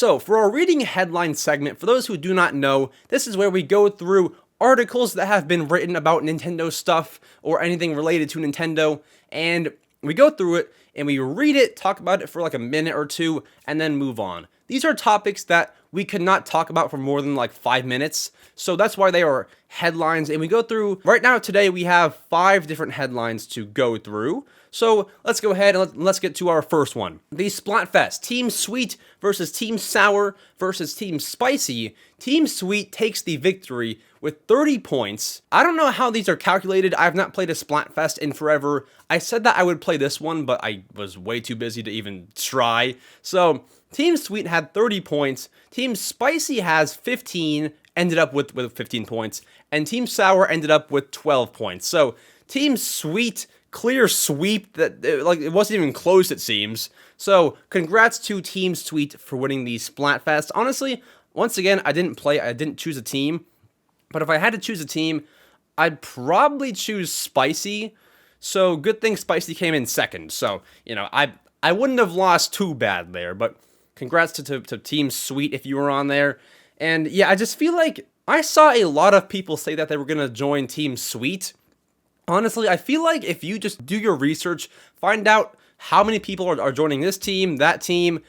So for our reading headline segment, for those who do not know, this is where we go through articles that have been written about Nintendo stuff or anything related to Nintendo, and we go through it and we read it, talk about it for like a minute or two, and then move on. These are topics that we could not talk about for more than like 5 minutes, so that's why they are headlines, and we go through, right now today we have 5 different headlines to go through. So let's go ahead and let's get to our first one. The Splatfest, Team Sweet versus Team Sour versus Team Spicy. Team Sweet takes the victory with 30 points. I don't know how these are calculated. I've not played a Splatfest in forever. I said that I would play this one, but I was way too busy to even try. So Team Sweet had 30 points. Team Spicy has 15, ended up with 15 points. And Team Sour ended up with 12 points. So Team Sweet, clear sweep, that like it wasn't even close, it seems. So congrats to Team Sweet for winning the Splatfest. Honestly, once again, I didn't choose a team, but if I had to choose a team, I'd probably choose Spicy. So good thing Spicy came in second. So, you know, I wouldn't have lost too bad there, but congrats to Team Sweet if you were on there. And yeah, I just feel like I saw a lot of people say that they were going to join Team Sweet. Honestly, I feel like if you just do your research, find out how many people are joining this team, that team,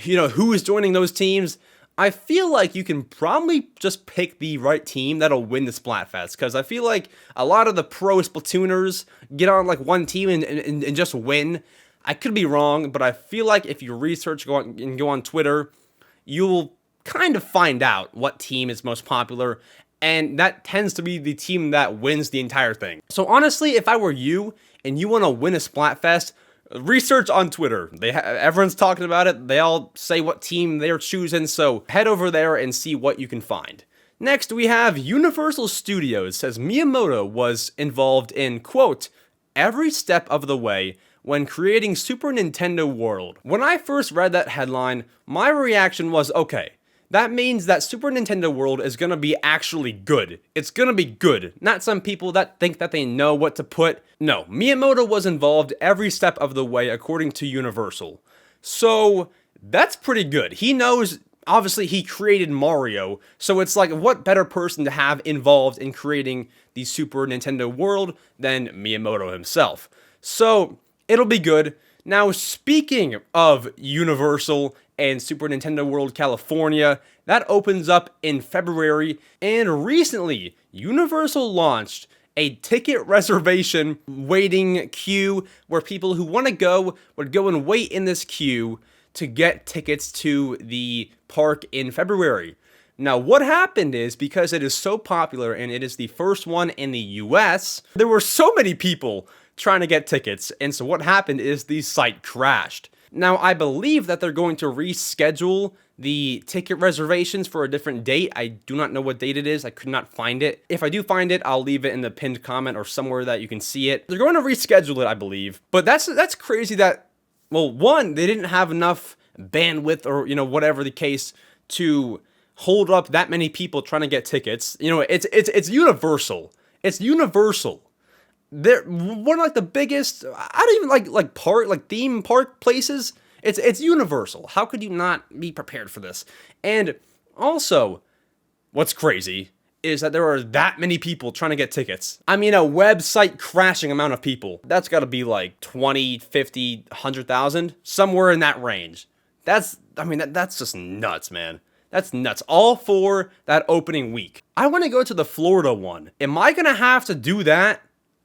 you know, who is joining those teams, I feel like you can probably just pick the right team that'll win the Splatfest. Because I feel like a lot of the pro Splatooners get on like one team and just win. I could be wrong, but I feel like if you research, go on Twitter, you'll kind of find out what team is most popular. And that tends to be the team that wins the entire thing. So honestly, if I were you and you want to win a Splatfest, research on Twitter. Everyone's talking about it. They all say what team they're choosing. So head over there and see what you can find. Next, we have Universal Studios says Miyamoto was involved in, quote, every step of the way when creating Super Nintendo World. When I first read that headline, my reaction was, okay, that means that Super Nintendo World is going to be actually good. It's going to be good. Not some people that think that they know what to put. No, Miyamoto was involved every step of the way according to Universal. So that's pretty good. He knows, obviously he created Mario. So it's like, what better person to have involved in creating the Super Nintendo World than Miyamoto himself. So it'll be good. Now, speaking of Universal and Super Nintendo World California, that opens up in February, and recently, Universal launched a ticket reservation waiting queue where people who want to go would go and wait in this queue to get tickets to the park in February. Now, what happened is, because it is so popular and it is the first one in the US, there were so many people trying to get tickets, and so what happened is the site crashed. Now, I believe that they're going to reschedule the ticket reservations for a different date. I do not know what date it is. I could not find it. If I do find it, I'll leave it in the pinned comment or somewhere that you can see it. They're going to reschedule it, I believe. But that's crazy that, well, one, they didn't have enough bandwidth or, you know, whatever the case to hold up that many people trying to get tickets. You know, it's Universal. It's Universal. They're one of like the biggest, I don't even like theme park places. It's Universal. How could you not be prepared for this? And also, what's crazy is that there are that many people trying to get tickets. I mean, a website crashing amount of people. That's got to be like 20, 50, 100,000, somewhere in that range. That's just nuts, man. That's nuts. All for that opening week. I want to go to the Florida one. Am I going to have to do that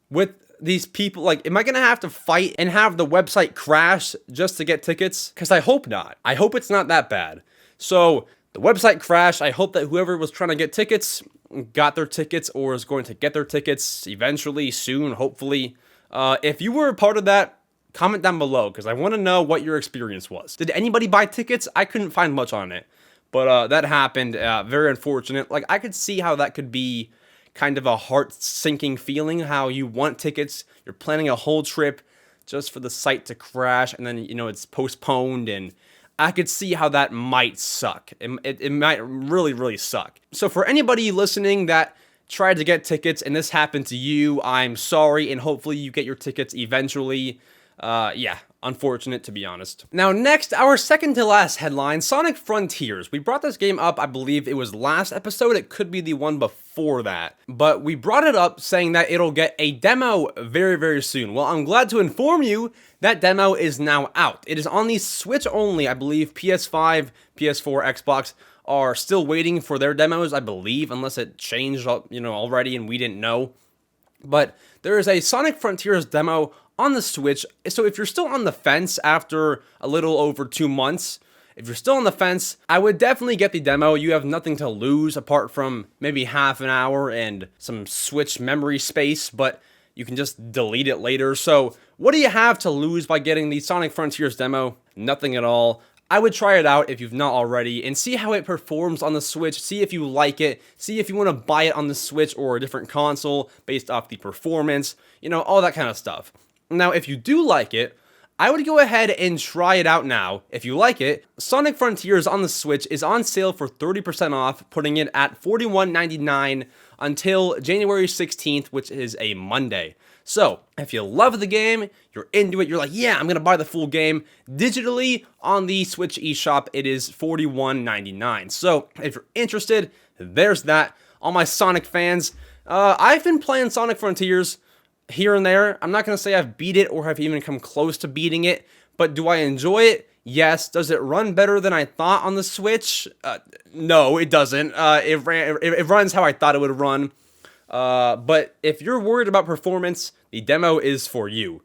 with these people? Like, am I going to have to fight and have the website crash just to get tickets? Because I hope not. I hope it's not that bad. So the website crashed. I hope that whoever was trying to get tickets got their tickets or is going to get their tickets eventually, soon, hopefully. If you were a part of that, comment down below because I want to know what your experience was. Did anybody buy tickets? I couldn't find much on it. But that happened. Very unfortunate. Like, I could see how that could be kind of a heart-sinking feeling, how you want tickets, you're planning a whole trip just for the site to crash, and then, you know, it's postponed, and I could see how that might suck. It might really, really suck. So for anybody listening that tried to get tickets and this happened to you, I'm sorry, and hopefully you get your tickets eventually. Yeah, unfortunate, to be honest. Now, next, our second to last headline, Sonic Frontiers. We brought this game up, I believe it was last episode. It could be the one before that. But we brought it up saying that it'll get a demo very, very soon. Well, I'm glad to inform you that demo is now out. It is on the Switch only, I believe. PS5, PS4, Xbox are still waiting for their demos, I believe, unless it changed, already and we didn't know. But there is a Sonic Frontiers demo on the Switch, so if you're still on the fence after a little over 2 months, if you're still on the fence, I would definitely get the demo. You have nothing to lose apart from maybe half an hour and some Switch memory space, but you can just delete it later. So what do you have to lose by getting the Sonic Frontiers demo? Nothing at all. I would try it out if you've not already and see how it performs on the Switch, see if you like it, see if you want to buy it on the Switch or a different console based off the performance, all that kind of stuff. Now, if you do like it, I would go ahead and try it out now. If you like it, Sonic Frontiers on the Switch is on sale for 30% off, putting it at $41.99 until January 16th, which is a Monday. So, if you love the game, you're into it, you're like, yeah, I'm going to buy the full game, digitally on the Switch eShop, it is $41.99. So, if you're interested, there's that. All my Sonic fans, I've been playing Sonic Frontiers here and there. I'm not going to say I've beat it or have even come close to beating it, but do I enjoy it? Yes. Does it run better than I thought on the Switch? No, it doesn't. It runs how I thought it would run. But if you're worried about performance, the demo is for you.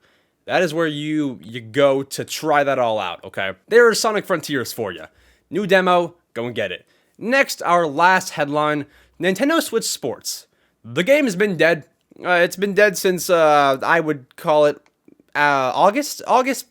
That is where you go to try that all out, okay? There's Sonic Frontiers for you. New demo, go and get it. Next, our last headline, Nintendo Switch Sports. The game has been dead. It's been dead since, I would call it, August,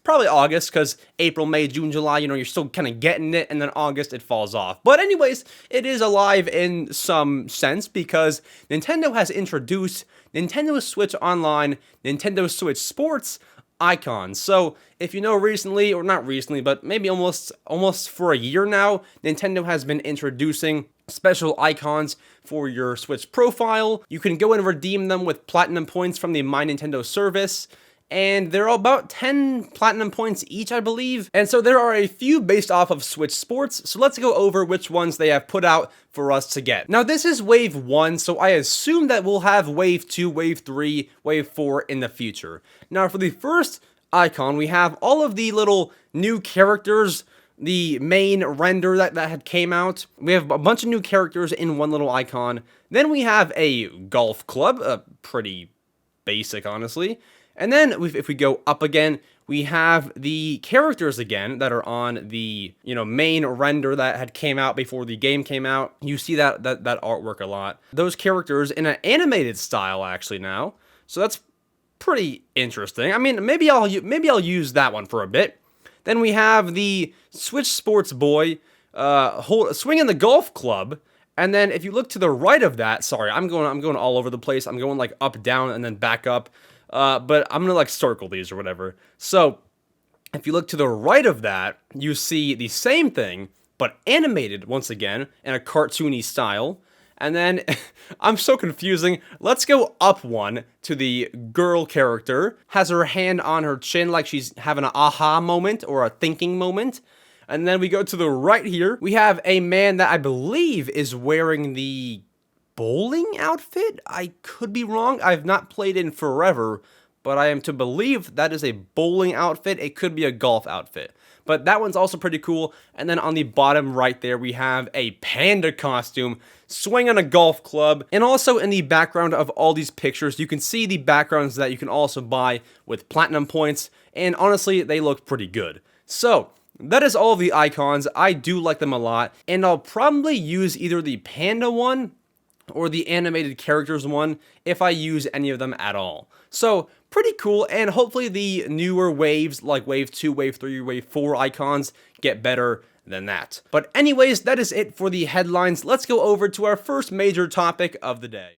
probably August, because April, May, June, July, you're still kind of getting it, and then August, it falls off. But anyways, it is alive in some sense, because Nintendo has introduced Nintendo Switch Online, Nintendo Switch Sports icons. So, if you know recently, or not recently, but maybe almost for a year now, Nintendo has been introducing special icons for your Switch profile. You can go and redeem them with platinum points from the My Nintendo service, and they're about 10 platinum points each, I believe. And so there are a few based off of Switch Sports, so let's go over which ones they have put out for us to get. Now, this is Wave 1, so I assume that we'll have Wave 2, Wave 3, Wave 4 in the future. Now, for the first icon, we have all of the little new characters, the main render that had came out. We have a bunch of new characters in one little icon. Then we have a golf club, pretty basic, honestly. And then if we go up again, we have the characters again that are on the, main render that had came out before the game came out. You see that artwork a lot. Those characters in an animated style actually now. So that's pretty interesting. I mean, maybe I'll use that one for a bit. Then we have the Switch Sports Boy swinging the golf club. And then if you look to the right of that, sorry, I'm going all over the place. I'm going like up, down, and then back up. But I'm going to circle these or whatever. So if you look to the right of that, you see the same thing, but animated once again in a cartoony style. And then, I'm so confusing, let's go up one to the girl character, has her hand on her chin like she's having an aha moment or a thinking moment. And then we go to the right here, we have a man that I believe is wearing the bowling outfit? I could be wrong, I've not played in forever, but I am to believe that is a bowling outfit. It could be a golf outfit. But that one's also pretty cool. And then on the bottom right there, we have a panda costume swinging a golf club. And also in the background of all these pictures, you can see the backgrounds that you can also buy with platinum points. And honestly, they look pretty good. So that is all of the icons. I do like them a lot. And I'll probably use either the panda one or the animated characters one if I use any of them at all. So pretty cool, and hopefully the newer waves like Wave 2, Wave 3, Wave 4 icons get better than that. But anyways, that is it for the headlines. Let's go over to our first major topic of the day.